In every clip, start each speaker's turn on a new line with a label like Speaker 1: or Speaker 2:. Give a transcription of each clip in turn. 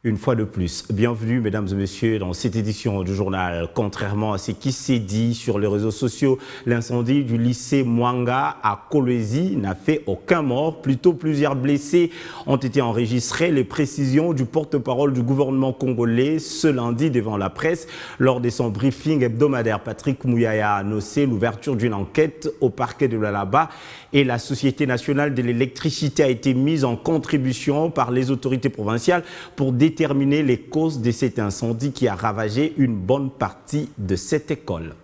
Speaker 1: Une fois de plus, bienvenue mesdames et messieurs dans cette édition du journal. Contrairement à ce qui s'est dit sur les réseaux sociaux, l'incendie du lycée Mwanga à Kolwezi n'a fait aucun mort. Plutôt plusieurs blessés ont été enregistrés. Les précisions du porte-parole du gouvernement congolais ce lundi devant la presse lors de son briefing hebdomadaire. Patrick Mouyaya a annoncé l'ouverture d'une enquête au parquet de Lualaba et la Société nationale de l'électricité a été mise en contribution par les autorités provinciales pour déterminer les causes de cet incendie qui a ravagé une bonne partie de cette école.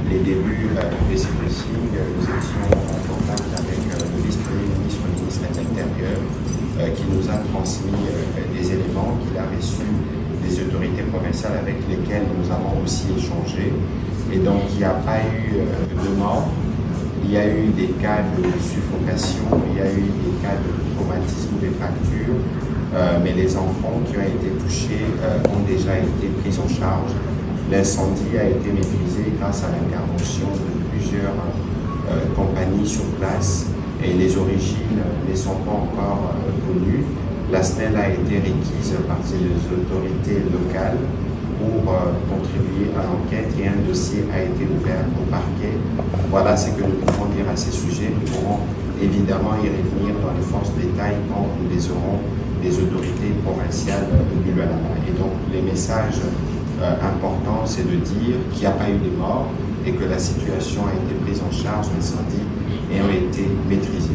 Speaker 2: Les débuts de ce briefing, nous étions en contact avec le vice-premier ministre, le ministre de l'Intérieur, qui nous a transmis des éléments qu'il a reçus des autorités provinciales avec lesquelles nous avons aussi échangé. Et donc, il n'y a pas eu de mort, il y a eu des cas de suffocation, il y a eu des cas de traumatisme, des fractures. Mais les enfants qui ont été touchés ont déjà été pris en charge. L'incendie a été maîtrisé grâce à l'intervention de plusieurs compagnies sur place et les origines ne sont pas encore connues. La SNEL a été requise par les autorités locales pour contribuer à l'enquête et un dossier a été ouvert au parquet. Voilà ce que nous pouvons dire à ces sujets. Nous pourrons évidemment y revenir dans les forces détails quand nous les aurons des autorités provinciales du Lualaba. Et donc, les messages importants, c'est de dire qu'il n'y a pas eu de mort et que la situation a été prise en charge, l'incendie, et ont été maîtrisés.